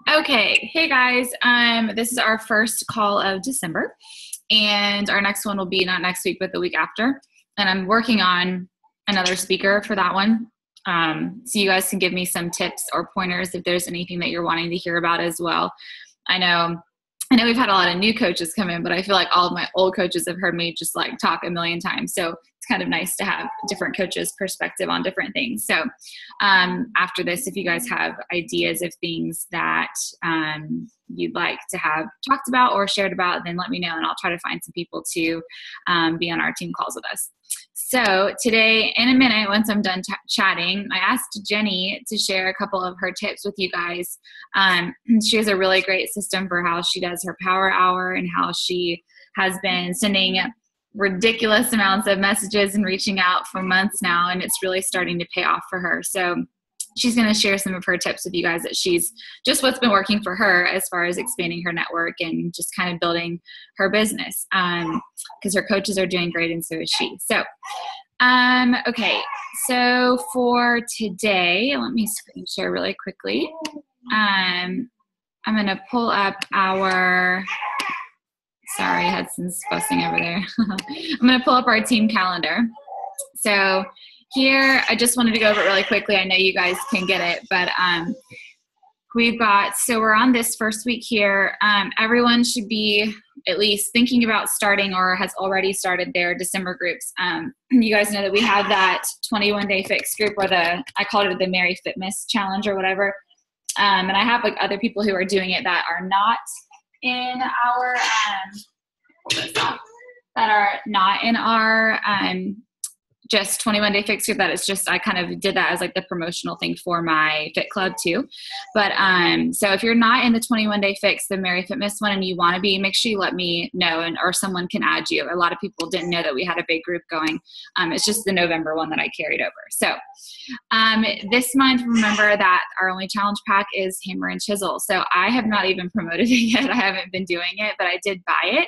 Okay, hey guys. This is our first call of December, and our next one will be not next week, but the week after. And I'm working on another speaker for that one. So you guys can give me some tips or pointers if there's anything that you're wanting to hear about as well. I know I know we've had a lot of new coaches come in, but I feel like all of my old coaches have heard me just like talk a million times. So it's kind of nice to have different coaches' perspective on different things. So after this, if you guys have ideas of things that you'd like to have talked about or shared about, then let me know and I'll try to find some people to be on our team calls with us. So today, in a minute, once I'm done chatting, I asked Jenny to share a couple of her tips with you guys. She has a really great system for how she does her power hour and how she has been sending ridiculous amounts of messages and reaching out for months now, and it's really starting to pay off for her. So she's going to share some of her tips with you guys that she's just what's been working for her as far as expanding her network and just kind of building her business because her coaches are doing great and so is she. So, okay. So for today, let me screen share really quickly. I'm going to pull up our, sorry, Hudson's fussing over there. I'm going to pull up our team calendar. So here, I just wanted to go over it really quickly. I know you guys can get it, but we've got, so we're on this first week here. Everyone should be at least thinking about starting or has already started their December groups. You guys know that we have that 21-day fix group or I called it the Mary Fitness Challenge or whatever. And I have like other people who are doing it that are not in our, that are not in our just 21-day fix group. That is just, I kind of did that as like the promotional thing for my fit club too. But so if you're not in the 21-day fix, the Mary Fitness one, and you want to be, make sure you let me know or someone can add you. A lot of people didn't know that we had a big group going. It's just the November one that I carried over. So this month, remember that our only challenge pack is Hammer and Chisel. So I have not even promoted it yet. I haven't been doing it, but I did buy it.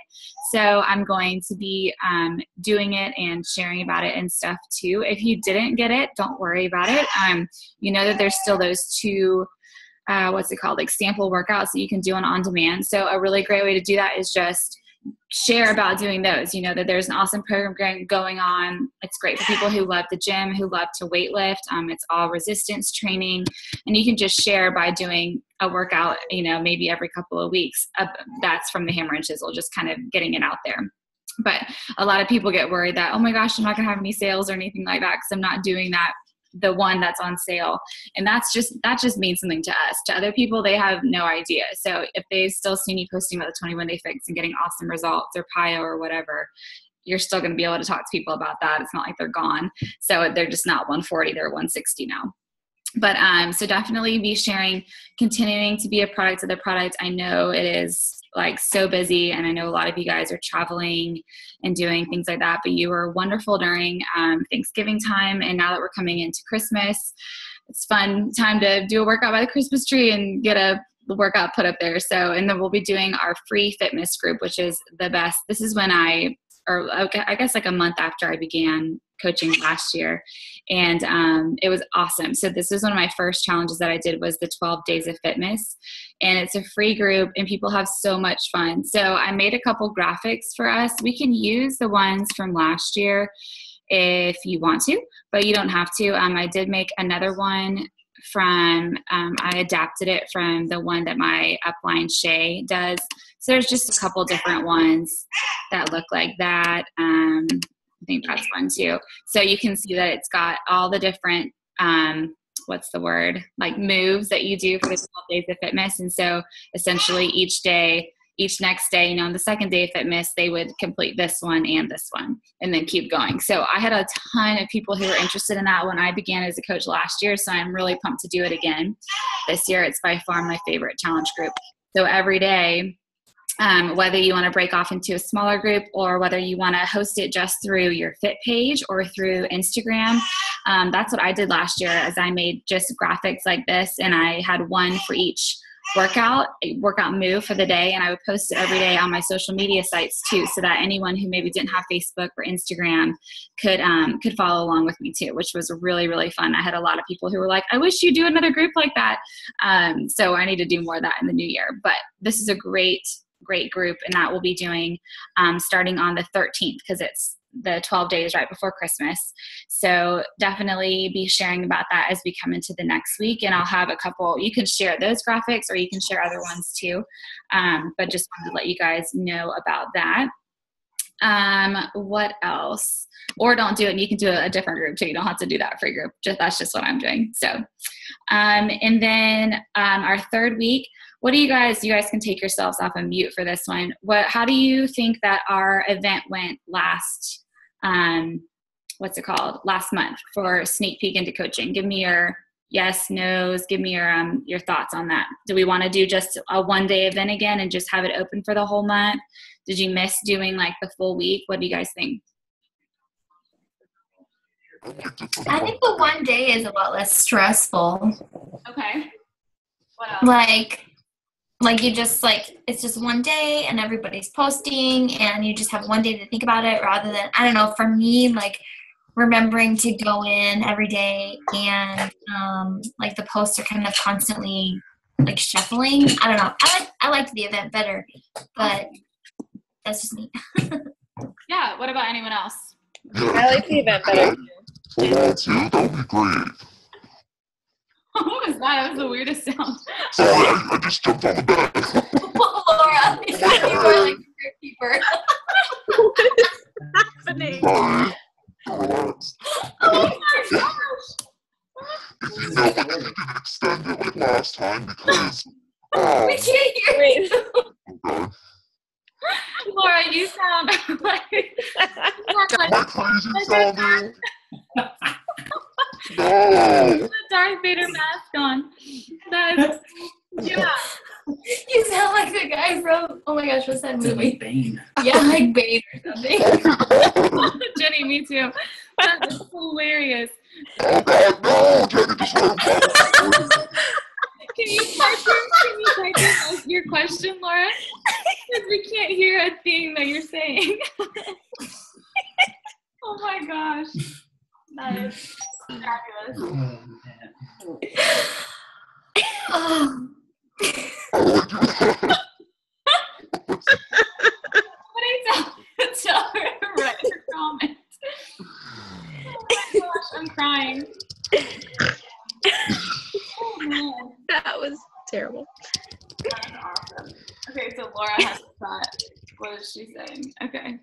So I'm going to be doing it and sharing about it and stuff too. If you didn't get it, don't worry about it. You know that there's still those two, what's it called, like sample workouts that you can do on demand. So a really great way to do that is just share about doing those. You know that there's an awesome program going on. It's great for people who love the gym, who love to weight lift. It's all resistance training, and you can just share by doing a workout, you know, maybe every couple of weeks. That's from the Hammer and Chisel, just kind of getting it out there. But a lot of people get worried that, oh my gosh, I'm not gonna have any sales or anything like that because I'm not doing that, the one that's on sale. And that just means something to us. To other people, they have no idea. So if they've still seen you posting about the 21-day fix and getting awesome results or PIO or whatever, you're still going to be able to talk to people about that. It's not like they're gone. So they're just not 140, they're 160 now. But so definitely be sharing, continuing to be a product of the product. I know it is like so busy, and I know a lot of you guys are traveling and doing things like that, but you were wonderful during Thanksgiving time, and now that we're coming into Christmas, it's fun time to do a workout by the Christmas tree and get a workout put up there. So, and then we'll be doing our free fitness group, which is the best. This is when I guess like a month after I began coaching last year, and it was awesome. So this was one of my first challenges that I did, was the 12 days of fitness, and it's a free group and people have so much fun. So I made a couple graphics for us. We can use the ones from last year if you want to, but you don't have to. I did make another one from, I adapted it from the one that my upline Shay does. So there's just a couple different ones that look like that. I think that's one too. So you can see that it's got all the different, what's the word, like moves that you do for the 12 days of fitness. And so essentially each next day, you know, on the second day of fitness, they would complete this one and then keep going. So I had a ton of people who were interested in that when I began as a coach last year. So I'm really pumped to do it again this year. It's by far my favorite challenge group. So every day, whether you want to break off into a smaller group or whether you want to host it just through your Fit page or through Instagram. That's what I did last year, as I made just graphics like this, and I had one for each workout move for the day, and I would post it every day on my social media sites too, so that anyone who maybe didn't have Facebook or Instagram could follow along with me too, which was really, really fun. I had a lot of people who were like, I wish you do another group like that. So I need to do more of that in the new year. But this is a great group, and that we'll be doing starting on the 13th, because it's the 12 days right before Christmas. So definitely be sharing about that as we come into the next week. And I'll have a couple, you can share those graphics or you can share other ones too. But just wanted to let you guys know about that. What else? Or don't do it, and you can do a different group too. You don't have to do that for your group. That's just what I'm doing. So, and then our third week, what do you guys can take yourselves off of mute for this one. How do you think that our event went last month for Sneak Peek into Coaching? Give me your yes, no's, give me your thoughts on that. Do we want to do just a one-day event again and just have it open for the whole month? Did you miss doing like the full week? What do you guys think? I think the one day is a lot less stressful. Okay. What else? Like you just it's just one day and everybody's posting and you just have one day to think about it, rather than, I don't know, for me, like remembering to go in every day and like the posts are kind of constantly like shuffling. I don't know. I liked the event better, but that's just me. Yeah. What about anyone else? I like the event better too. That would be great. What was that? That was the weirdest sound. Sorry, I just jumped on the bed. Laura, you were like the crypt keeper. What is happening? Sorry. Relax. Oh my gosh. If you know, we didn't extend it like last time because, We can't hear Wait. okay. Laura, you sound like Am I crazy sounding? No. the Darth Vader mask on. That is, yeah. You sound like the guy from, oh my gosh, what's that movie? Like Bane. Yeah, like Bane or something. Jenny, me too. That is hilarious. Oh God, no! Jenny, just let him talk. Can you type your question, Laura? Because we can't hear a thing that you're saying. Oh my gosh. That is fabulous. Oh. Tell her to write her comment. Oh my gosh, I'm crying. Oh man. That was terrible. That's awesome. Okay, so Laura has a thought. What is she saying? Okay.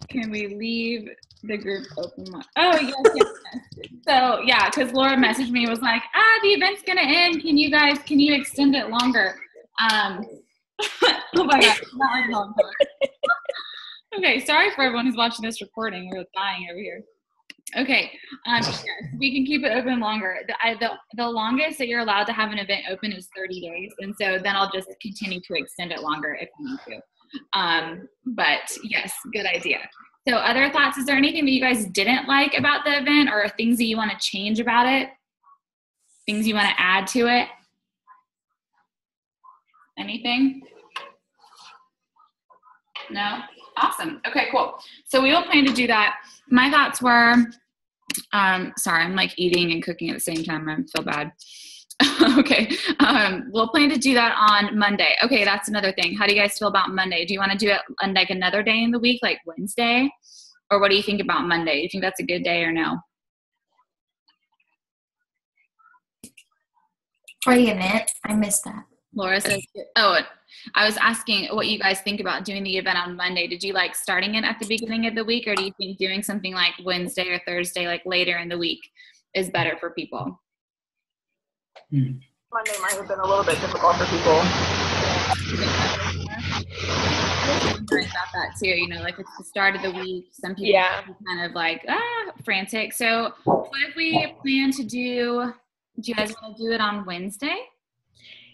Can we leave the group open? Oh, yes. So, yeah, because Laura messaged me and was like, the event's going to end. Can you extend it longer? Oh my God. That was long talk. Okay, sorry for everyone who's watching this recording. We're dying over here. Okay, yes, we can keep it open longer. The longest that you're allowed to have an event open is 30 days, and so then I'll just continue to extend it longer if we need to. But yes, good idea. So other thoughts? Is there anything that you guys didn't like about the event, or things that you want to change about it? Things you want to add to it? Anything? No? Awesome. Okay, cool. So we will plan to do that. My thoughts were, sorry, I'm like eating and cooking at the same time. I feel bad. Okay. We'll plan to do that on Monday. Okay, that's another thing. How do you guys feel about Monday? Do you want to do it on like another day in the week, like Wednesday? Or what do you think about Monday? Do you think that's a good day or no? For the event, I missed that. Laura says, I was asking what you guys think about doing the event on Monday. Did you like starting it at the beginning of the week, or do you think doing something like Wednesday or Thursday, like later in the week, is better for people? Monday might have been a little bit difficult for people. I was wondering about that too. You know, like it's the start of the week. Some people are kind of like frantic. So what if we plan to do you guys want to do it on Wednesday?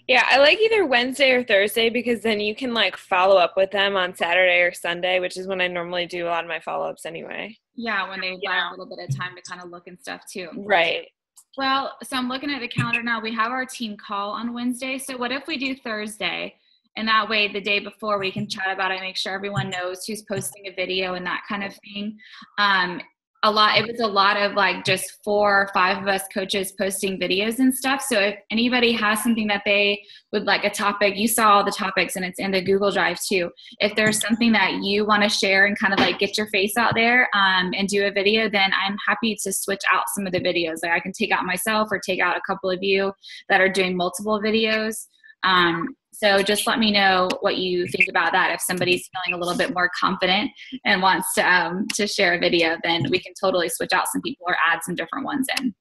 Yeah, I like either Wednesday or Thursday because then you can like follow up with them on Saturday or Sunday, which is when I normally do a lot of my follow-ups anyway. Yeah, when they have a little bit of time to kind of look and stuff too. Right. Well, so I'm looking at the calendar now. We have our team call on Wednesday. So what if we do Thursday? And that way the day before we can chat about it, make sure everyone knows who's posting a video and that kind of thing. It was a lot of like just 4 or 5 of us coaches posting videos and stuff. So if anybody has something that they would like, a topic, you saw all the topics and it's in the Google Drive too. If there's something that you want to share and kind of like get your face out there and do a video, then I'm happy to switch out some of the videos. Like I can take out myself or take out a couple of you that are doing multiple videos. So just let me know what you think about that. If somebody's feeling a little bit more confident and wants to share a video, then we can totally switch out some people or add some different ones in.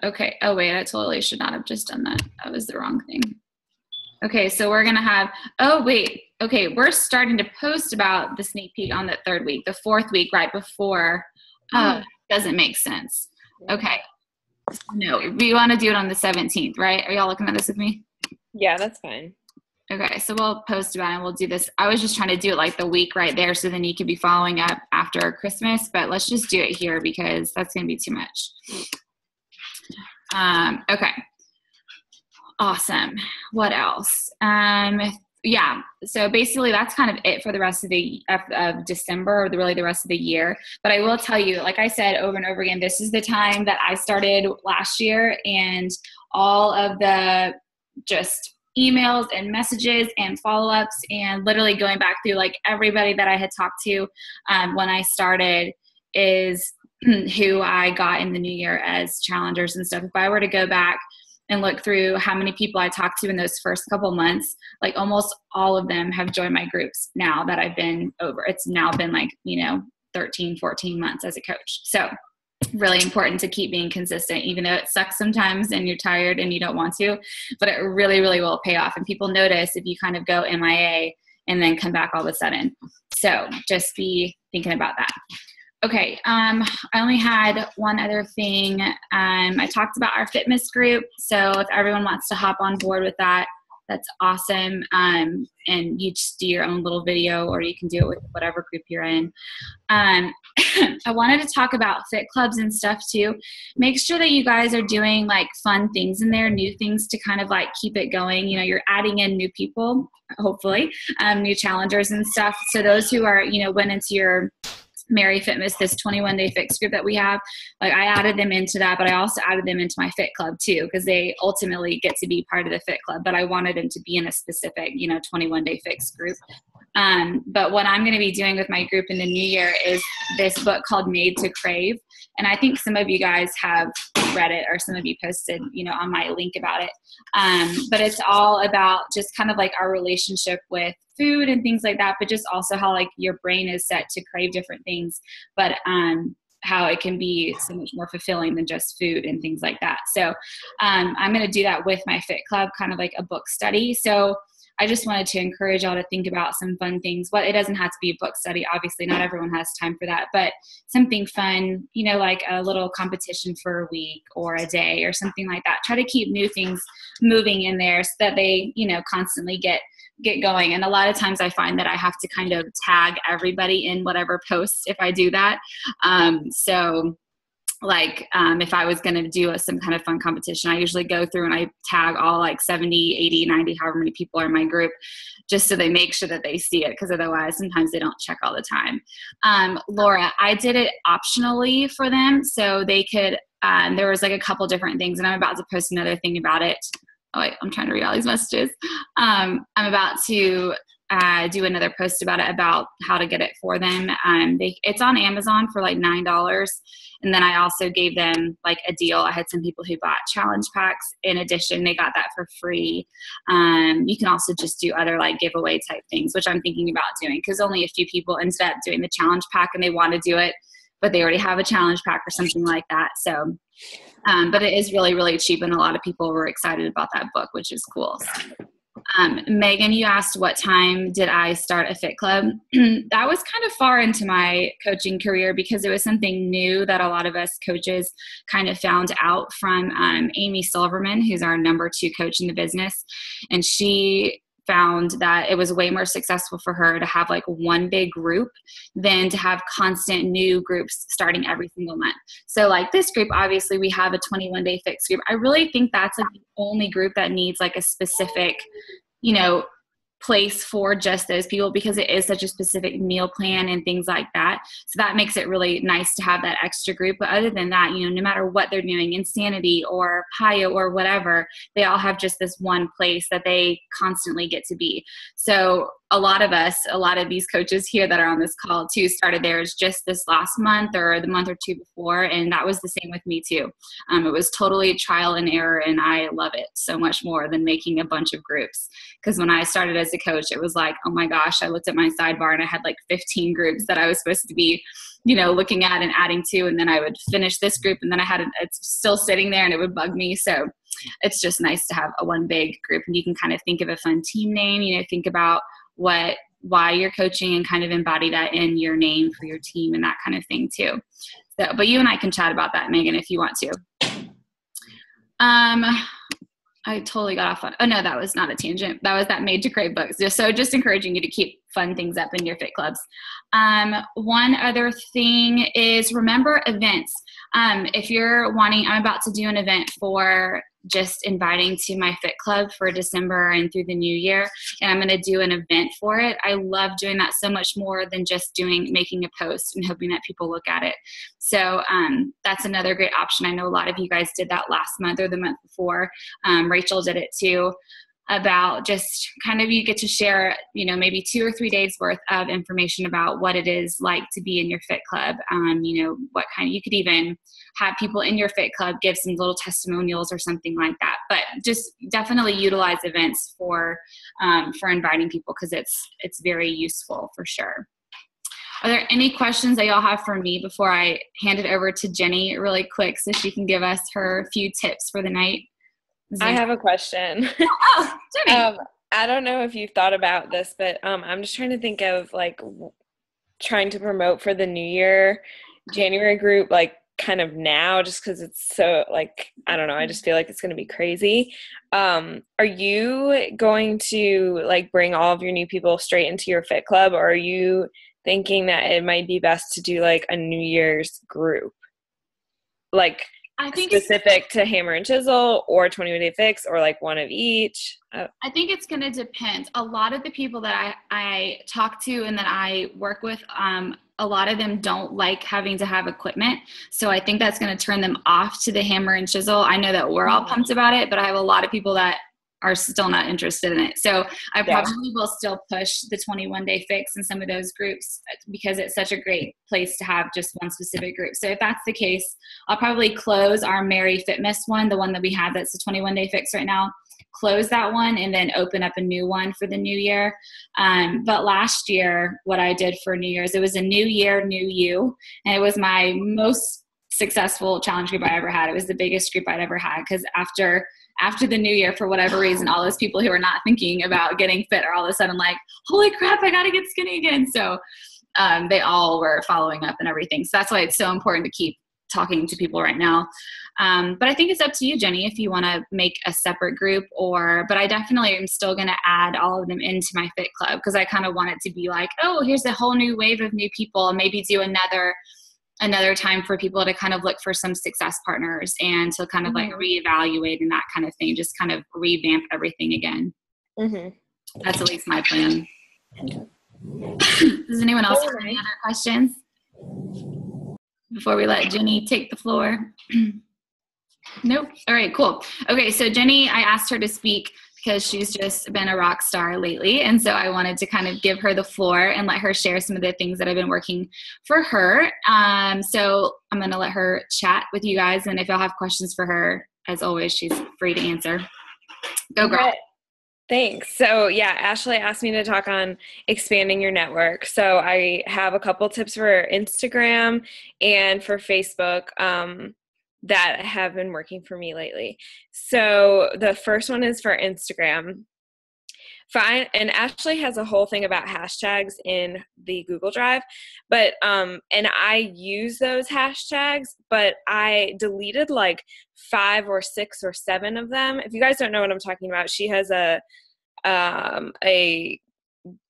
Okay. Oh, wait, I totally should not have just done that. That was the wrong thing. Okay, so we're going to have, oh, wait. Okay, we're starting to post about the sneak peek on the 3rd week, the 4th week right before. Doesn't make sense. Okay. No, we want to do it on the 17th, right? Are y'all looking at this with me? Yeah, that's fine. Okay, so we'll post about it and we'll do this. I was just trying to do it like the week right there so then you could be following up after Christmas, but let's just do it here because that's going to be too much. Okay. Awesome. What else? Yeah, so basically that's kind of it for the rest of the of December, or really the rest of the year. But I will tell you, like I said over and over again, this is the time that I started last year, and all of the just emails and messages and follow-ups and literally going back through like everybody that I had talked to when I started is who I got in the new year as challengers and stuff. If I were to go back and look through how many people I talked to in those first couple months, like almost all of them have joined my groups now that I've been over. It's now been like, 13, 14 months as a coach. So really important to keep being consistent, even though it sucks sometimes and you're tired and you don't want to, but it really, really will pay off. And people notice if you kind of go MIA and then come back all of a sudden. So just be thinking about that. Okay, I only had one other thing. I talked about our fitness group. So if everyone wants to hop on board with that, that's awesome. And you just do your own little video, or you can do it with whatever group you're in. I wanted to talk about fit clubs and stuff too. Make sure that you guys are doing like fun things in there, new things to kind of like keep it going. You're adding in new people, hopefully, new challengers and stuff. So those who are, went into your Mary Fitness, this 21-day fix group that we have, like I added them into that, but I also added them into my fit club too, because they ultimately get to be part of the fit club, but I wanted them to be in a specific, 21-day fix group. But what I'm going to be doing with my group in the new year is this book called Made to Crave. And I think some of you guys have read it, or some of you posted, on my link about it. But it's all about just kind of like our relationship with food and things like that, but just also how like your brain is set to crave different things, but how it can be so much more fulfilling than just food and things like that. So I'm going to do that with my fit club, kind of like a book study. So I just wanted to encourage y'all to think about some fun things. Well, it doesn't have to be a book study. Obviously, not everyone has time for that, but something fun, like a little competition for a week or a day or something like that. Try to keep new things moving in there so that they, constantly get going. And a lot of times I find that I have to kind of tag everybody in whatever posts if I do that. If I was going to do some kind of fun competition, I usually go through and I tag all like 70, 80, 90, however many people are in my group, just so they make sure that they see it, because otherwise sometimes they don't check all the time. Laura, I did it optionally for them so they could, there was like a couple different things, and I'm about to post another thing about it. Oh, wait, I'm trying to read all these messages. I'm about to do another post about it, about how to get it for them. It's on Amazon for like $9. And then I also gave them like a deal. I had some people who bought challenge packs. In addition, they got that for free. You can also just do other like giveaway type things, which I'm thinking about doing, because only a few people ended up doing the challenge pack and they want to do it, but they already have a challenge pack or something like that. So, but it is really, really cheap. And a lot of people were excited about that book, which is cool. Megan, you asked what time did I start a fit club? That was kind of far into my coaching career, because it was something new that a lot of us coaches kind of found out from Amy Silverman, who's our #2 coach in the business. And she found that it was way more successful for her to have like one big group than to have constant new groups starting every single month. So like this group, obviously we have a 21 day fix group. I really think that's like the only group that needs like a specific, you know, place for just those people, because it is such a specific meal plan and things like that. So that makes it really nice to have that extra group. But other than that, you know, no matter what they're doing, Insanity or PAYA or whatever, they all have just this one place that they constantly get to be. So a lot of these coaches here that are on this call too started theirs just this last month or the month or two before, and that was the same with me too. It was totally trial and error, and I love it so much more than making a bunch of groups. Because when I started as a coach, it was like, oh my gosh, I looked at my sidebar and I had like 15 groups that I was supposed to be, you know, looking at and adding to, and then I would finish this group and then it's still sitting there and it would bug me. So it's just nice to have a one big group, and you can kind of think of a fun team name, you know, think about why you're coaching and kind of embody that in your name for your team and that kind of thing too. So, but you and I can chat about that, Megan, if you want to. I totally got off on, oh no, that was not a tangent. That was that Made to Crave books. Just encouraging you to keep fun things up in your fit clubs. One other thing is remember events. If you're wanting, I'm about to do an event for just inviting to my fit club for December and through the new year, and I'm going to do an event for it. I love doing that so much more than just making a post and hoping that people look at it. So that's another great option. I know a lot of you guys did that last month or the month before. Rachel did it too, about just kind of, you get to share, you know, maybe 2 or 3 days worth of information about what it is like to be in your fit club. You know, what kind of, you could even have people in your fit club give some little testimonials or something like that. But just definitely utilize events for inviting people, because it's very useful for sure. Are there any questions that y'all have for me before I hand it over to Jenny really quick so she can give us her few tips for the night? I have a question. Oh, Jenny. I don't know if you've thought about this, but I'm just trying to think of like trying to promote for the New Year January group, like kind of now, just because it's so like, I don't know, I just feel like it's going to be crazy. Are you going to like bring all of your new people straight into your fit club, or are you thinking that it might be best to do like a New Year's group? Like, I think specific to Hammer and Chisel or 21 Day Fix, or like one of each? I think it's going to depend. A lot of the people that I talk to and that I work with, a lot of them don't like having to have equipment. So I think that's going to turn them off to the Hammer and Chisel. I know that we're all pumped about it, but I have a lot of people that are still not interested in it. So I probably will still push the 21 Day Fix in some of those groups, because it's such a great place to have just one specific group. So if that's the case, I'll probably close our Merry Fitness one, the one that we have that's the 21 Day Fix right now, close that one and then open up a new one for the new year. But last year, what I did for New Year's, it was a new year, new you. And it was my most successful challenge group I ever had. It was the biggest group I'd ever had, because after the new year, for whatever reason, all those people who are not thinking about getting fit are all of a sudden like, holy crap, I got to get skinny again. So they all were following up and everything. So that's why it's so important to keep talking to people right now. But I think it's up to you, Jenny, if you want to make a separate group, but I definitely am still going to add all of them into my fit club, because I kind of want it to be like, oh, here's a whole new wave of new people, and maybe do another time for people to kind of look for some success partners and to kind of like reevaluate and that kind of thing, just kind of revamp everything again. That's at least my plan. Does anyone else have any other questions before we let Jenny take the floor? Nope. All right, cool. Okay, so Jenny, I asked her to speak because she's just been a rock star lately. And so I wanted to kind of give her the floor and let her share some of the things that have been working for her. So I'm going to let her chat with you guys. And if y'all have questions for her, as always, she's free to answer. Go, girl. Okay. Thanks. So yeah, Ashley asked me to talk on expanding your network. So I have a couple tips for Instagram and for Facebook that have been working for me lately. So the first one is for Instagram. And Ashley has a whole thing about hashtags in the Google Drive, but and I use those hashtags, but I deleted like 5 or 6 or 7 of them. If you guys don't know what I'm talking about, she has a a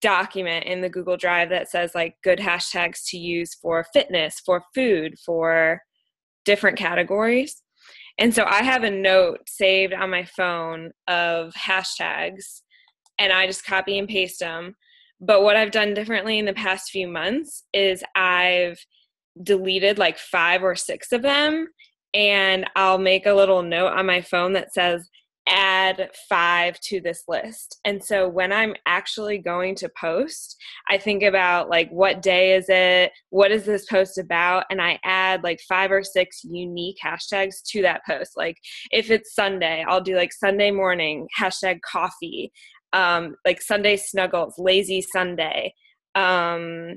document in the Google Drive that says like good hashtags to use for fitness, for food, for different categories. And so I have a note saved on my phone of hashtags, and I just copy and paste them. But what I've done differently in the past few months is I've deleted like 5 or 6 of them, and I'll make a little note on my phone that says add 5 to this list. And so when I'm actually going to post, I think about like, what day is it? What is this post about? And I add like 5 or 6 unique hashtags to that post. Like if it's Sunday, I'll do like Sunday morning, hashtag coffee, like Sunday snuggles, lazy Sunday, like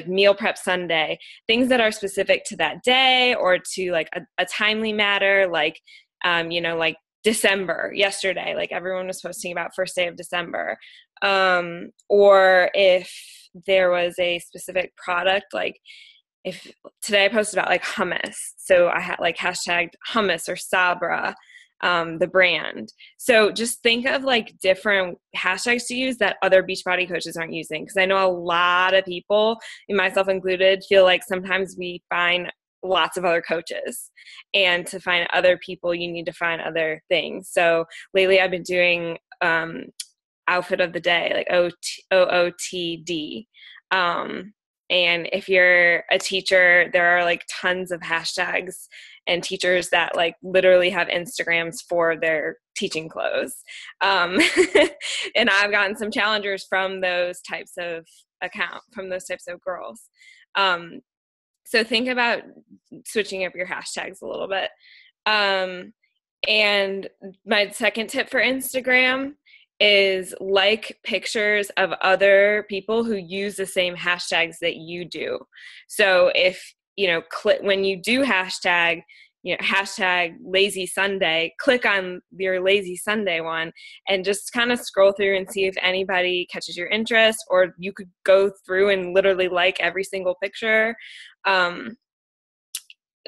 meal prep Sunday, things that are specific to that day or to like a timely matter, like, like December, yesterday, like everyone was posting about first day of December. Or if there was a specific product, like if today I posted about like hummus. So I had like hashtag hummus or Sabra, the brand. So just think of like different hashtags to use that other Beachbody coaches aren't using. Because I know a lot of people, myself included, feel like sometimes we find lots of other coaches, and to find other people you need to find other things. So lately I've been doing outfit of the day, like OOTD. And if you're a teacher, there are like tons of hashtags and teachers that like literally have Instagrams for their teaching clothes. And I've gotten some challengers from those types of girls. So think about switching up your hashtags a little bit. And my second tip for Instagram is like pictures of other people who use the same hashtags that you do. So if, when you do hashtag lazy Sunday, click on your lazy Sunday one and just kind of scroll through and see if anybody catches your interest, or you could go through and literally like every single picture.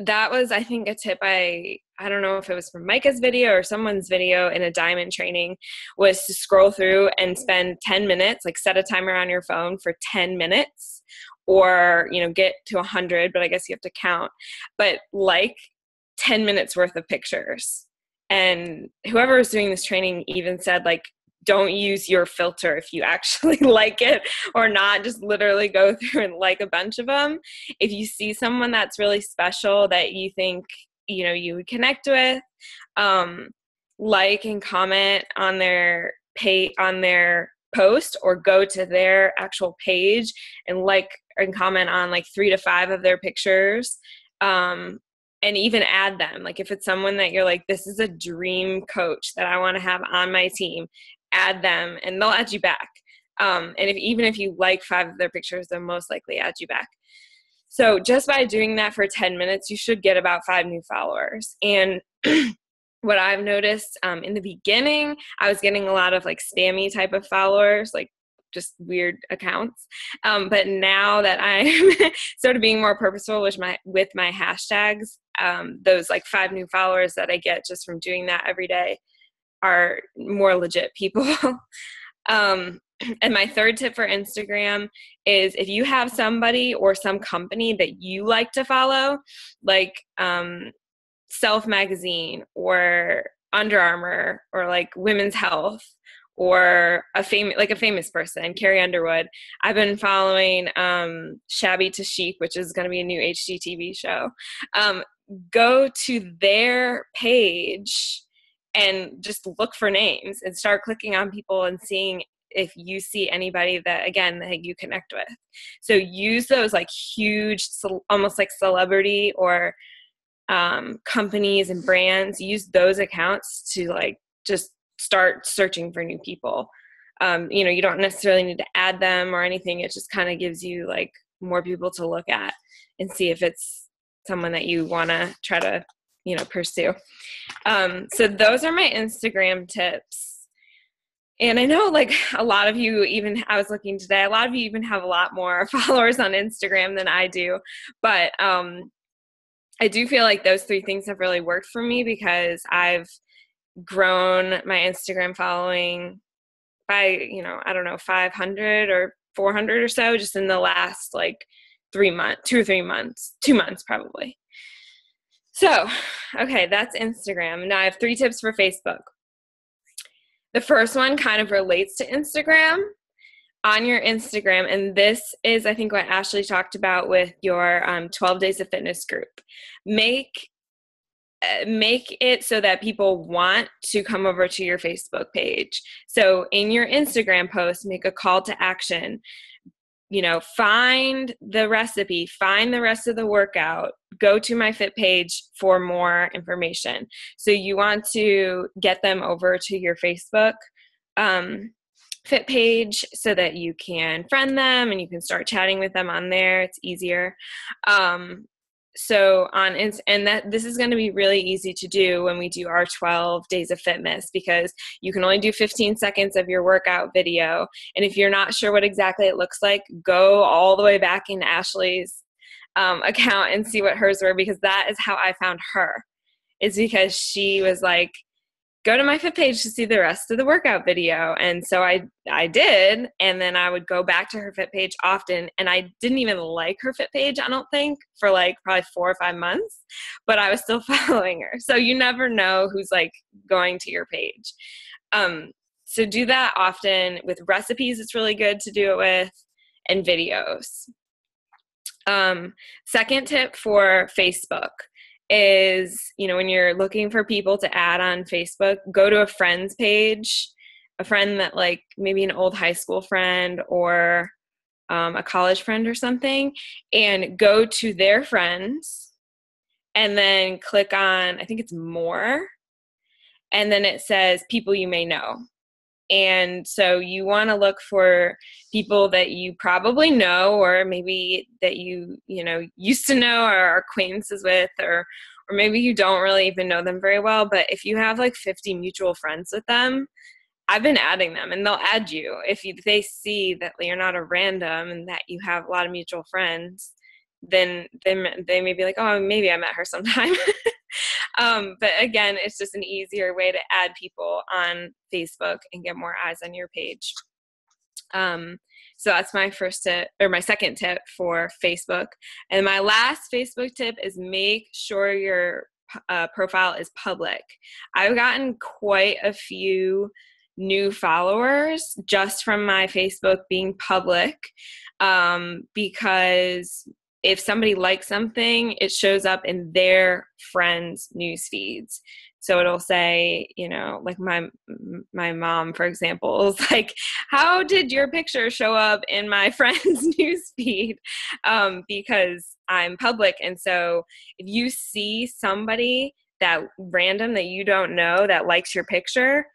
That was, I think, a tip I don't know if it was from Micah's video or someone's video in a diamond training, was to scroll through and spend 10 minutes, like set a timer on your phone for 10 minutes, or, get to 100, but I guess you have to count, but like 10 minutes worth of pictures. And whoever was doing this training even said, like, don't use your filter if you actually like it or not. Just literally go through and like a bunch of them. If you see someone that's really special that you think, you would connect with, like and comment on their post, or go to their actual page and like and comment on like 3 to 5 of their pictures. And even add them. Like if it's someone that you're like, this is a dream coach that I want to have on my team, add them and they'll add you back. And even if you like 5 of their pictures, they'll most likely add you back. So just by doing that for 10 minutes, you should get about 5 new followers. And what I've noticed in the beginning, I was getting a lot of like spammy type of followers, like just weird accounts. But now that I'm sort of being more purposeful with my hashtags, those like 5 new followers that I get just from doing that every day are more legit people. And my third tip for Instagram is, if you have somebody or some company that you like to follow, like Self Magazine or Under Armour or like Women's Health, or a famous person, Carrie Underwood. I've been following Shabby to Chic, which is going to be a new HGTV show. Go to their page and just look for names and start clicking on people and seeing if you see anybody that you connect with. So use those like huge, almost like celebrity or companies and brands, use those accounts to like just start searching for new people. You don't necessarily need to add them or anything. It just kind of gives you like more people to look at and see if it's someone that you want to try to, pursue. So those are my Instagram tips. And I know like a lot of you, I was looking today, a lot of you even have a lot more followers on Instagram than I do. But I do feel like those 3 things have really worked for me, because I've grown my Instagram following by, I don't know, 500 or 400 or so just in the last like 2 or 3 months, 2 months probably. So, okay, that's Instagram. Now I have 3 tips for Facebook. The first one kind of relates to Instagram. On your Instagram, and this is, I think, what Ashley talked about with your 12 Days of Fitness group. Make it so that people want to come over to your Facebook page. So in your Instagram post, make a call to action. Find the recipe, find the rest of the workout, go to my Fit page for more information. So you want to get them over to your Facebook Fit page so that you can friend them and you can start chatting with them on there. It's easier. This is going to be really easy to do when we do our 12 days of fitness, because you can only do 15 seconds of your workout video. And if you're not sure what exactly it looks like, go all the way back in Ashley's account and see what hers were, because that is how I found her. It's because she was like, go to my Fit page to see the rest of the workout video. And so I did. And then I would go back to her Fit page often. And I didn't even like her Fit page, I don't think, for like probably 4 or 5 months, but I was still following her. So you never know who's like going to your page. So do that often. With recipes, it's really good to do it with, and videos. Second tip for Facebook is, when you're looking for people to add on Facebook, go to a friend's page, a friend that like maybe an old high school friend or a college friend or something, and go to their friends and then click on, I think it's more, and then it says people you may know. And so you want to look for people that you probably know, or maybe that you used to know or are acquaintances with, or maybe you don't really even know them very well. But if you have like 50 mutual friends with them, I've been adding them, and they'll add you. If they see that you're not a random and that you have a lot of mutual friends, then they may be like, oh, maybe I met her sometime. But again, it's just an easier way to add people on Facebook and get more eyes on your page. So that's my my second tip for Facebook. And my last Facebook tip is make sure your profile is public. I've gotten quite a few new followers just from my Facebook being public, because if somebody likes something, it shows up in their friends' news feeds. So it'll say, like my mom, for example, is like, how did your picture show up in my friend's news feed? Because I'm public. And so if you see somebody that random that you don't know that likes your picture,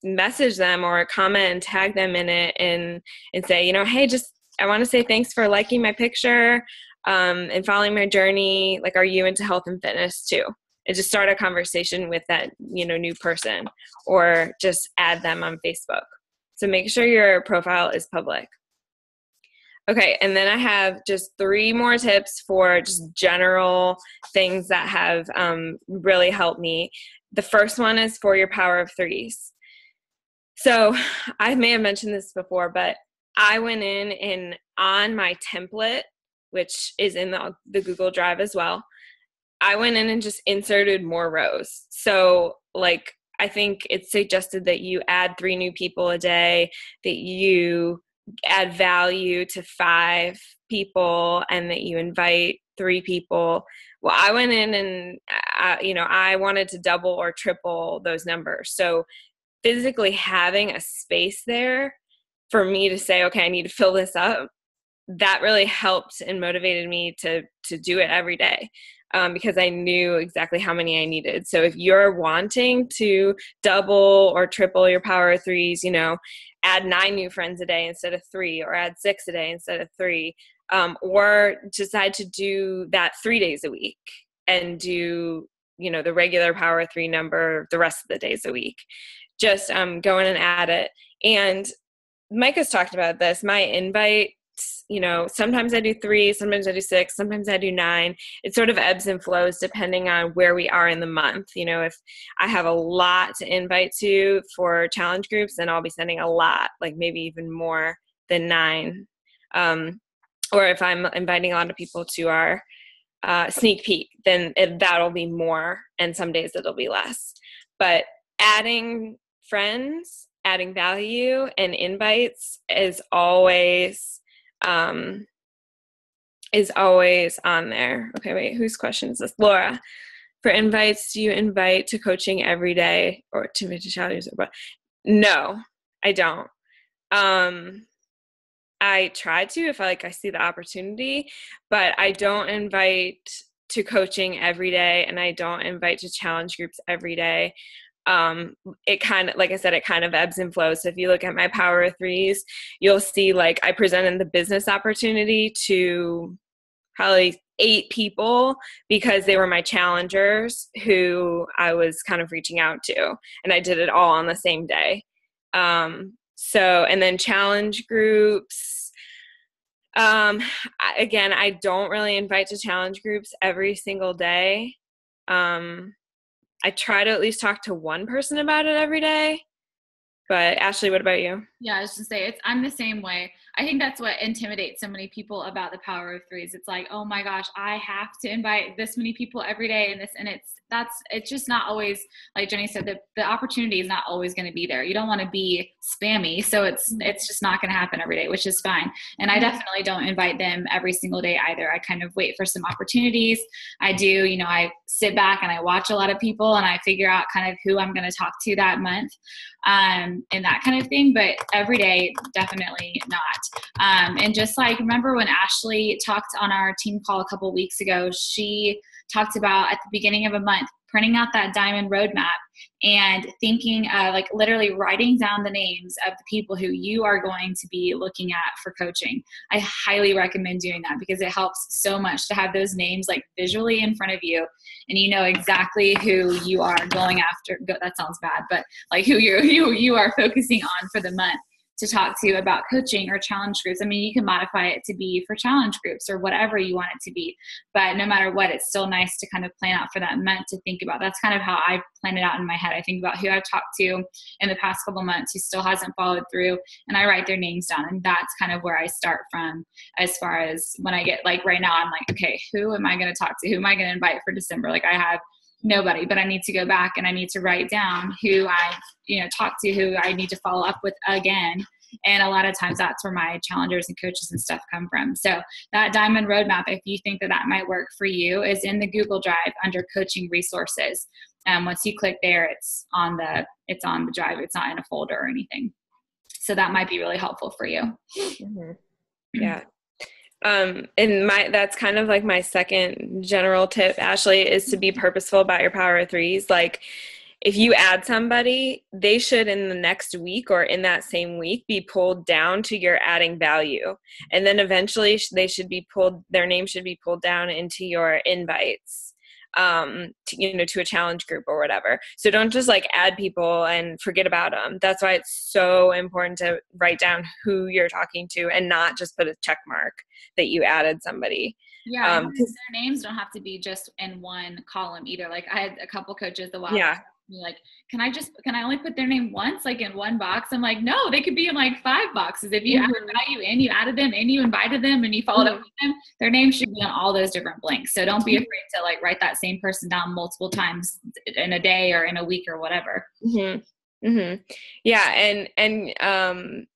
message them or comment and tag them in it and say, hey, I want to say thanks for liking my picture and following my journey. Like, are you into health and fitness too? And just start a conversation with that, new person, or just add them on Facebook. So make sure your profile is public. Okay, and then I have just 3 more tips for just general things that have really helped me. The first one is for your power of threes. So I may have mentioned this before, but I went in and on my template, which is in the Google Drive as well, I went in and just inserted more rows. So like, I think it's suggested that you add 3 new people a day, that you add value to 5 people, and that you invite 3 people. Well, I went in and, I wanted to double or triple those numbers. So physically having a space there for me to say, okay, I need to fill this up, that really helped and motivated me to do it every day, because I knew exactly how many I needed. So if you're wanting to double or triple your power of threes, add 9 new friends a day instead of 3, or add 6 a day instead of 3, or decide to do that 3 days a week and do, the regular power of 3 number the rest of the days a week. Just go in and add it. And Mike has talked about this. My invite sometimes I do 3, sometimes I do 6, sometimes I do 9. It sort of ebbs and flows depending on where we are in the month. If I have a lot to invite to for challenge groups, then I'll be sending a lot, like maybe even more than 9. Or if I'm inviting a lot of people to our sneak peek, then that'll be more, and some days it'll be less. But adding friends, adding value and invites is always on there. Okay, wait, whose question is this? Laura. For invites, do you invite to coaching every day or to challenges? No, I don't. I try to if I see the opportunity, but I don't invite to coaching every day, and I don't invite to challenge groups every day. It kind of, like I said, it kind of ebbs and flows. So if you look at my Power of Threes, you'll see I presented the business opportunity to probably 8 people because they were my challengers who I was kind of reaching out to, and I did it all on the same day. And then challenge groups, again, I don't really invite to challenge groups every single day. I try to at least talk to one person about it every day. But Ashley, what about you? Yeah, I was just say I'm the same way. I think that's what intimidates so many people about the Power of Threes. It's like, oh my gosh, I have to invite this many people every day, and it's just not always, like Jenny said, the opportunity is not always going to be there. You don't want to be spammy, so it's just not going to happen every day, which is fine. And I definitely don't invite them every single day either. I kind of wait for some opportunities. I do, I sit back and I watch a lot of people and I figure out kind of who I'm going to talk to that month, and that kind of thing. But every day, definitely not. And just remember when Ashley talked on our team call a couple weeks ago, she talked about at the beginning of a month printing out that diamond roadmap and thinking literally writing down the names of the people who you are going to be looking at for coaching. I highly recommend doing that because it helps so much to have those names visually in front of you, and you know exactly who you are going after. That sounds bad, but who you are focusing on for the month to talk to about coaching or challenge groups. I mean, you can modify it to be for challenge groups or whatever you want it to be, but no matter what, it's still nice to kind of plan out for that month to think about. That's kind of how I plan it out in my head. I think about who I've talked to in the past couple months who still hasn't followed through, and I write their names down, and that's kind of where I start from as far as when I get right now, I'm okay, who am I going to talk to? Who am I going to invite for December? I have nobody, but I need to go back and I need to write down who I talk to, who I need to follow up with again. And a lot of times that's where my challengers and coaches and stuff come from. So that diamond roadmap, if you think that might work for you, is in the Google Drive under coaching resources. Once you click there, it's on the drive. It's not in a folder or anything. So that might be really helpful for you. Mm-hmm. Yeah. And that's kind of my second general tip, Ashley, is to be purposeful about your Power of Threes. If you add somebody, they should in the next week or in that same week be pulled down to your adding value. And then eventually their name should be pulled down into your invites, to a challenge group or whatever. So don't just add people and forget about them. That's why it's so important to write down who you're talking to and not just put a check mark that you added somebody. Yeah, their names don't have to be just in one column either. I had a couple coaches a while ago can I only put their name once, in one box? I'm no, they could be in 5 boxes. If you added value and you added them and you invited them and you followed up with them, their name should be on all those different blanks. So don't be afraid to write that same person down multiple times in a day or in a week or whatever. Mm-hmm. Mm-hmm. Yeah. And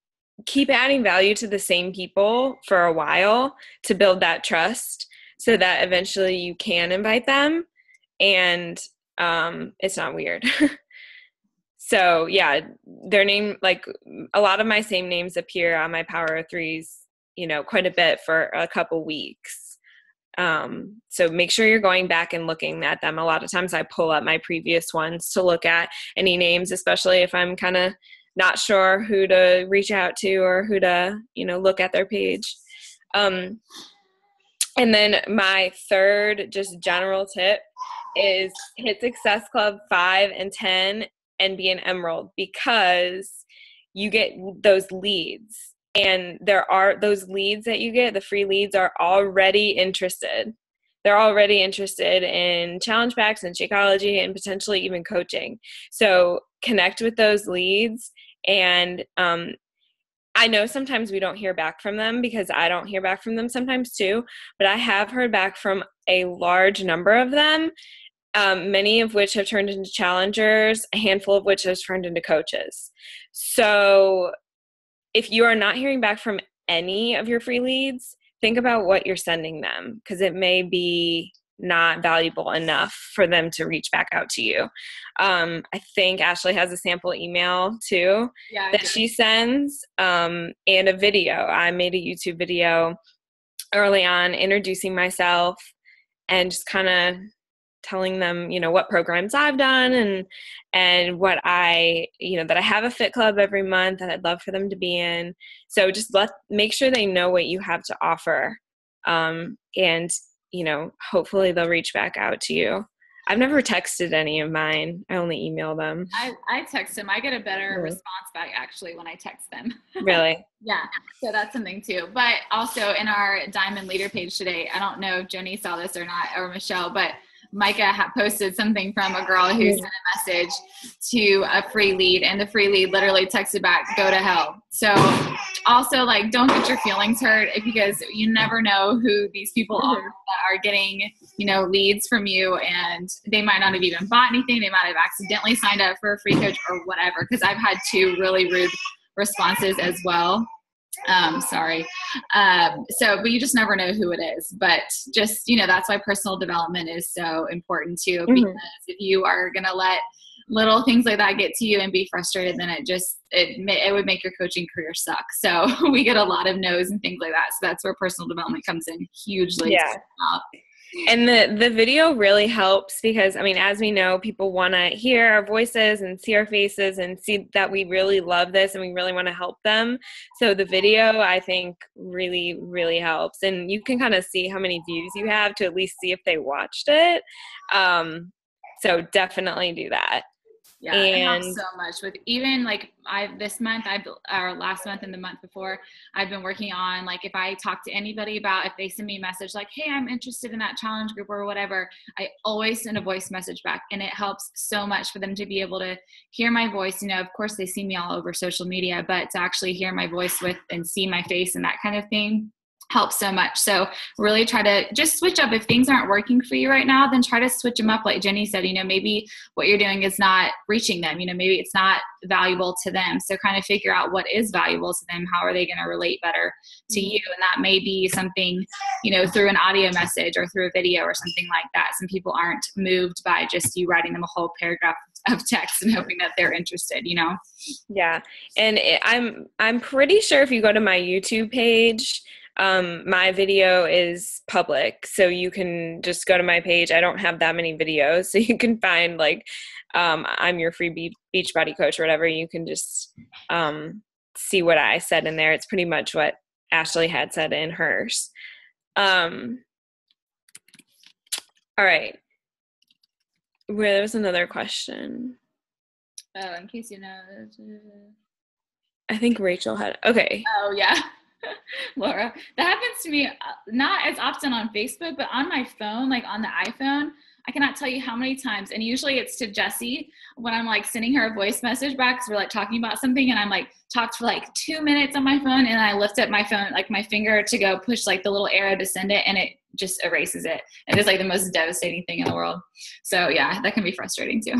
keep adding value to the same people for a while to build that trust so that eventually you can invite them and it's not weird. So yeah, their name, a lot of my same names appear on my Power of Threes, quite a bit for a couple weeks. So make sure you're going back and looking at them. A lot of times I pull up my previous ones to look at any names, especially if I'm kind of not sure who to reach out to or who to, look at their page. And then my third just general tip is hit Success Club 5 and 10 and be an Emerald, because you get those leads. And there are those leads that you get, the free leads are already interested. They're already interested in challenge packs and Shakeology and potentially even coaching. So connect with those leads. And I know sometimes we don't hear back from them, because I don't hear back from them sometimes too, but I have heard back from a large number of them, many of which have turned into challengers, a handful of which has turned into coaches. So if you are not hearing back from any of your free leads, think about what you're sending them, because it may be not valuable enough for them to reach back out to you. I think Ashley has a sample email too that she sends, and a video. I made a YouTube video early on introducing myself and just kind of telling them, what programs I've done and what that I have a fit club every month that I'd love for them to be in. So just make sure they know what you have to offer. And hopefully they'll reach back out to you. I've never texted any of mine. I only email them. I text them. I get a better response back actually when I text them. Really? Yeah. So that's something too. But also in our Diamond Leader page today, I don't know if Jenny saw this or not, or Michelle, but Micah posted something from a girl who sent a message to a free lead, and the free lead literally texted back, "Go to hell." So also, don't get your feelings hurt, because you never know who these people are that are getting, leads from you, and they might not have even bought anything. They might have accidentally signed up for a free coach or whatever, because I've had 2 really rude responses as well. Sorry. But you just never know who it is, but just, that's why personal development is so important too, because if you are going to let little things like that get to you and be frustrated, then it would make your coaching career suck. So we get a lot of no's and things like that. So that's where personal development comes in hugely. Yeah. And the video really helps, because, as we know, people want to hear our voices and see our faces and see that we really love this and we really want to help them. So the video, I think, really, really helps. And you can kind of see how many views you have to at least see if they watched it. So definitely do that. Yeah, it helps so much with even this month, or last month and the month before, I've been working on if I talk to anybody about, if they send me a message hey, I'm interested in that challenge group or whatever, I always send a voice message back, and it helps so much for them to be able to hear my voice. Of course they see me all over social media, but to actually hear my voice and see my face and that kind of thing helps so much. So really try to just switch up. If things aren't working for you right now, then try to switch them up. Like Jenny said, maybe what you're doing is not reaching them, maybe it's not valuable to them. So kind of figure out what is valuable to them. How are they going to relate better to you? And that may be something, through an audio message or through a video or something like that. Some people aren't moved by just you writing them a whole paragraph of text and hoping that they're interested, Yeah. And I'm pretty sure if you go to my YouTube page, my video is public, so you can just go to my page. I don't have that many videos, so you can find I'm your free beach body coach or whatever. You can just see what I said in there. It's pretty much what Ashley had said in hers. All right. There was another question. Oh, in case you know. I think Rachel had. Okay. Oh, yeah. Laura, that happens to me not as often on Facebook, but on my phone, on the iPhone. I cannot tell you how many times, and usually it's to Jessie when I'm sending her a voice message back because we're talking about something, and I'm talked for 2 minutes on my phone, and I lift up my phone, my finger to go push the little arrow to send it, and it just erases it. It is the most devastating thing in the world. So yeah, that can be frustrating too.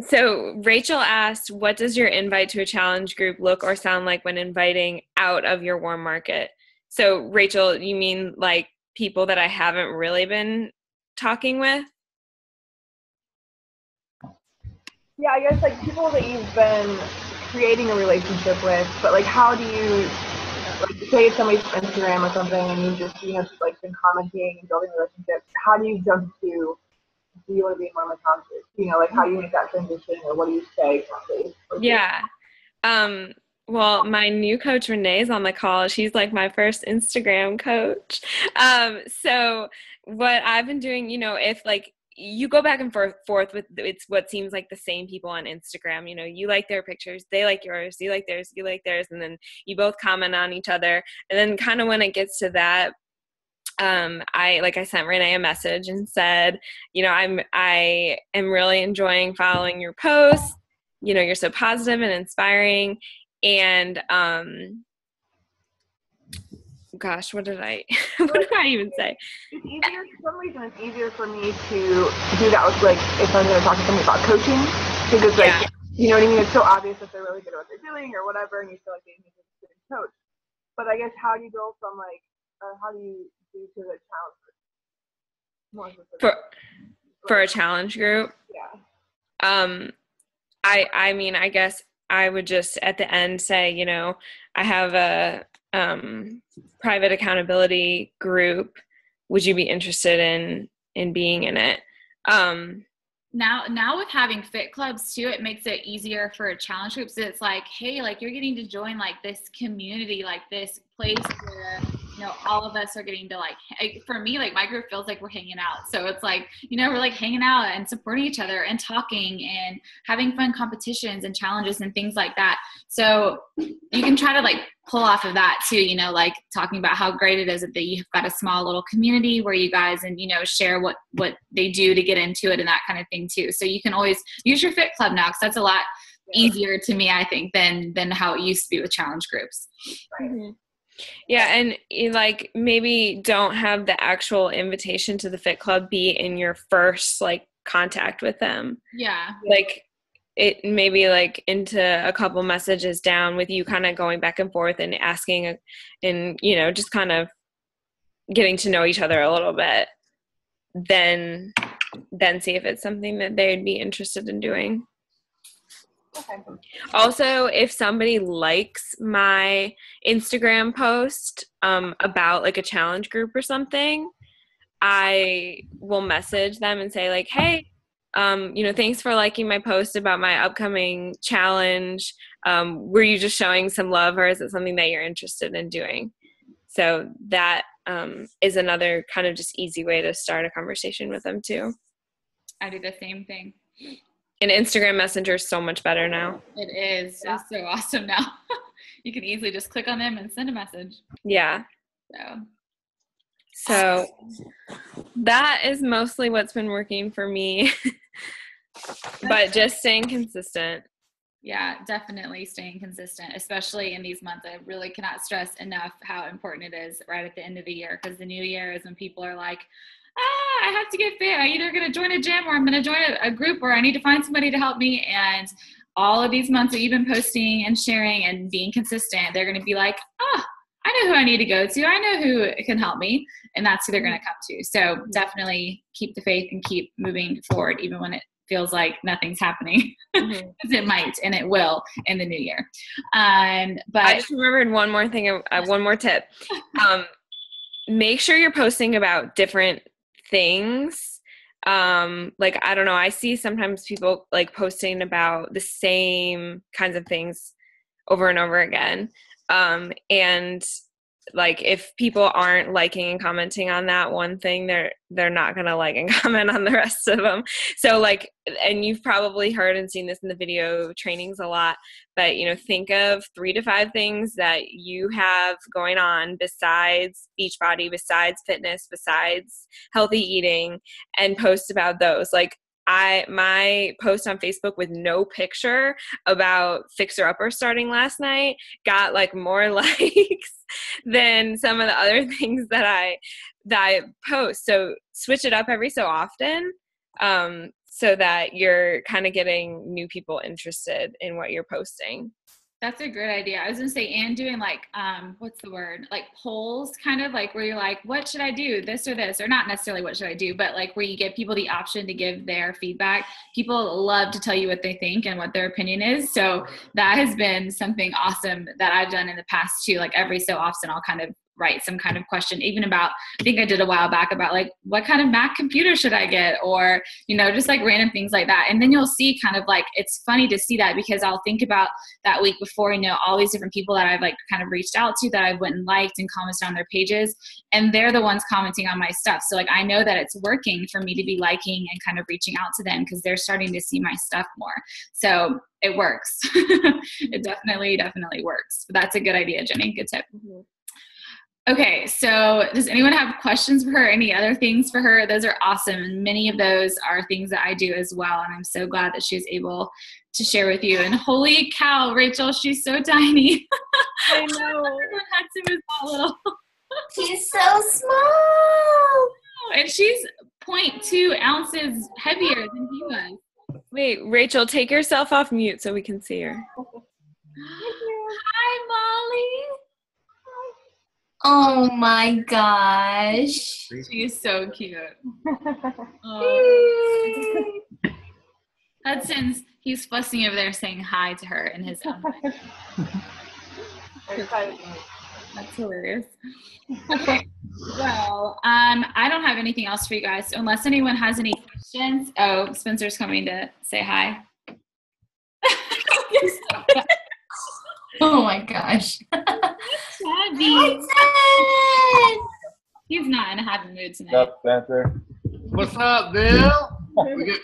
So Rachel asked, what does your invite to a challenge group look or sound like when inviting out of your warm market? So Rachel, you mean people that I haven't really been talking with? Yeah, I guess people that you've been creating a relationship with, but how do you, say it's somebody's Instagram or something and you just, been commenting and building relationships, how do you jump to, do you want to be in one of my concerts? How do you make that transition, or what do you say exactly? Yeah. Well, my new coach, Renee, is on the call. She's my first Instagram coach. So what I've been doing, if you go back and forth with it's what seems like the same people on Instagram. You know, you like their pictures, they like yours, you like theirs, you like theirs, and then you both comment on each other. And then kind of when it gets to that, I sent Renee a message and said, you know, I am really enjoying following your posts. You know, you're so positive and inspiring. And gosh, what did I even say? It's easier, for some reason, it's easier for me to do that with, like, if I'm going to talk to somebody about coaching, because, like, you know what I mean? It's so obvious that they're really good at what they're doing or whatever, and you feel like they need to be a coach. But I guess how do you go from, like, how do you do to the challenge group? For a challenge group? Yeah. I mean, I guess I would just at the end say, you know, I have a private accountability group. Would you be interested in being in it? Now with having fit clubs too, it makes it easier for challenge groups. It's like, hey, like you're getting to join like this community, like this place where, you know, all of us are getting to like, for me, like my group feels like we're hanging out. So it's like, you know, we're like hanging out and supporting each other and talking and having fun competitions and challenges and things like that. So you can try to like pull off of that too, you know, like talking about how great it is that you've got a small little community where you guys and, you know, share what they do to get into it and that kind of thing too. So you can always use your fit club now, because that's a lot easier to me, I think, than how it used to be with challenge groups. Mm-hmm. Yeah, and like maybe don't have the actual invitation to the fit club be in your first like contact with them. Yeah. Like it maybe like into a couple messages down with you kind of going back and forth and asking and, you know, just kind of getting to know each other a little bit. Then see if it's something that they'd be interested in doing. Okay. Also, if somebody likes my Instagram post about like a challenge group or something, I will message them and say like, hey, you know, thanks for liking my post about my upcoming challenge. Were you just showing some love, or is it something that you're interested in doing? So that is another kind of just easy way to start a conversation with them too. I do the same thing. And Instagram Messenger is so much better now. It is. It's so awesome now. You can easily just click on them and send a message. Yeah. So that is mostly what's been working for me. But just staying consistent. Yeah, definitely staying consistent, especially in these months. I really cannot stress enough how important it is right at the end of the year, because the new year is when people are like, I have to get fit. I'm either going to join a gym or I'm going to join a group, or I need to find somebody to help me. And all of these months that you've been posting and sharing and being consistent, they're going to be like, I know who I need to go to. I know who can help me. And that's who they're going to come to. So definitely keep the faith and keep moving forward, even when it feels like nothing's happening. Because it might, and it will in the new year. But I just remembered one more thing, one more tip. Make sure you're posting about different things. Like, I don't know, I see sometimes people like posting about the same kinds of things over and over again. And like if people aren't liking and commenting on that one thing, they're not going to like and comment on the rest of them. So like, and you've probably heard and seen this in the video trainings a lot, but you know, think of 3 to 5 things that you have going on besides Beachbody, besides fitness, besides healthy eating, and post about those. Like my post on Facebook with no picture about Fixer Upper starting last night got like more likes than some of the other things that I post. So switch it up every so often, so that you're kind of getting new people interested in what you're posting. That's a great idea. I was going to say, and doing like, what's the word? Like polls, kind of like where you're like, what should I do? This or this, or not necessarily what should I do, but like where you give people the option to give their feedback. People love to tell you what they think and what their opinion is. So that has been something awesome that I've done in the past too. Like every so often I'll kind of write some kind of question, even about, I think I did a while back about like, what kind of Mac computer should I get? Or, you know, just like random things like that. And then you'll see kind of like, it's funny to see that because I'll think about that week before, you know, all these different people that I've like kind of reached out to that I've went and liked and commented on their pages. And they're the ones commenting on my stuff. So like, I know that it's working for me to be liking and kind of reaching out to them because they're starting to see my stuff more. So it works. It definitely works. But that's a good idea, Jenny. Good tip. Okay, so does anyone have questions for her? Any other things for her? Those are awesome. And many of those are things that I do as well. And I'm so glad that she's able to share with you. And holy cow, Rachel, she's so tiny. I know. Everyone had to move that little. She's so small. And she's 0.2 ounces heavier than he was. Wait, Rachel, take yourself off mute so we can see her. Hi, Molly. Oh my gosh. She's so cute. Oh. Hudson's, he's fussing over there saying hi to her in his own way. That's hilarious. Okay. Well, I don't have anything else for you guys, so unless anyone has any questions. Oh, Spencer's coming to say hi. Oh my gosh. Tabby. He's not in a happy mood tonight. What's up, Spencer? What's up, Bill? Oh, there's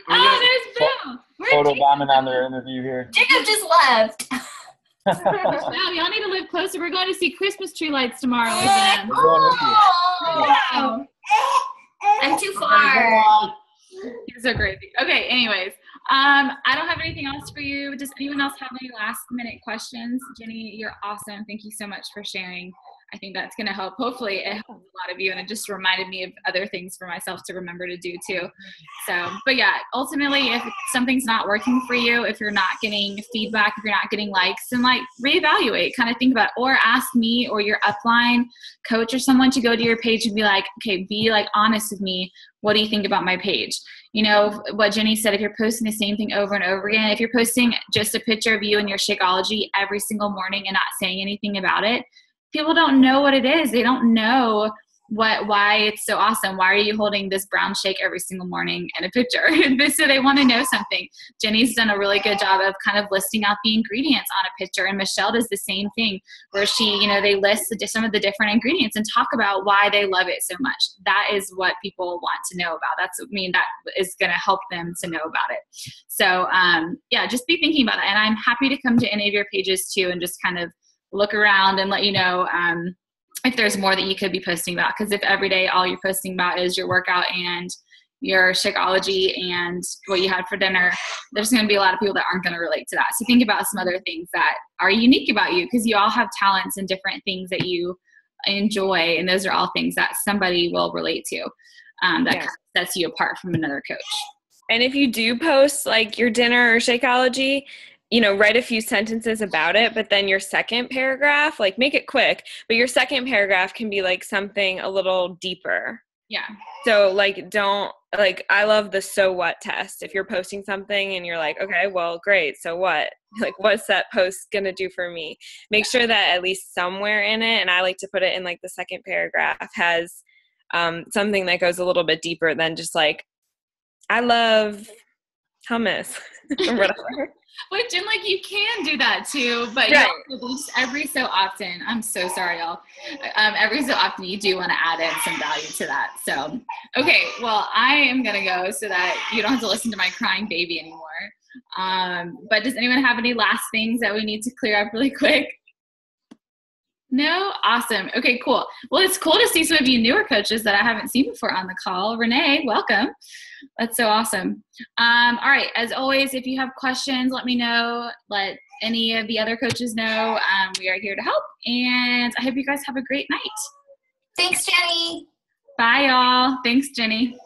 Bill. Where'd Photo Jacob bombing on their interview here. Jacob just left. Wow, y'all need to live closer. We're going to see Christmas tree lights tomorrow again. We're going with you. Oh. I'm too far. You're so crazy. Okay, anyways, I don't have anything else for you. Does anyone else have any last minute questions? Jenny, you're awesome. Thank you so much for sharing. I think that's going to help. Hopefully it helps a lot of you. And it just reminded me of other things for myself to remember to do too. So, but yeah, ultimately, if something's not working for you, if you're not getting feedback, if you're not getting likes, then like reevaluate, kind of think about it, or ask me or your upline coach or someone to go to your page and be like, okay, be like honest with me. What do you think about my page? You know, what Jenny said, if you're posting the same thing over and over again, if you're posting just a picture of you and your Shakeology every single morning and not saying anything about it, people don't know what it is. They don't know why it's so awesome. Why are you holding this brown shake every single morning in a picture? So they want to know something. Jenny's done a really good job of kind of listing out the ingredients on a picture, and Michelle does the same thing where she, you know, they list some of the different ingredients and talk about why they love it so much. That is what people want to know about. That is going to help them to know about it. So yeah, just be thinking about that. And I'm happy to come to any of your pages too and just kind of look around and let you know if there's more that you could be posting about. Because if every day all you're posting about is your workout and your Shakeology and what you had for dinner, there's going to be a lot of people that aren't going to relate to that. So think about some other things that are unique about you, because you all have talents and different things that you enjoy, and those are all things that somebody will relate to that kind of sets you apart from another coach. And if you do post like your dinner or Shakeology, you know, write a few sentences about it, but then your second paragraph, like make it quick, but your second paragraph can be like something a little deeper. Yeah. So like, I love the so what test. If you're posting something and you're like, okay, well, great. So what? Like, what's that post going to do for me? Make sure that at least somewhere in it, and I like to put it in like the second paragraph, has something that goes a little bit deeper than just like, I love hummus or whatever. Which, and like, you can do that too, but right. Just every so often, I'm so sorry, y'all. Every so often you do want to add in some value to that. So, okay, well, I am going to go so that you don't have to listen to my crying baby anymore. But does anyone have any last things that we need to clear up really quick? No? Awesome. Okay, cool. Well, it's cool to see some of you newer coaches that I haven't seen before on the call. Renee, welcome. That's so awesome. All right. As always, if you have questions, let me know. Let any of the other coaches know. We are here to help. And I hope you guys have a great night. Thanks, Jenny. Bye, y'all. Thanks, Jenny.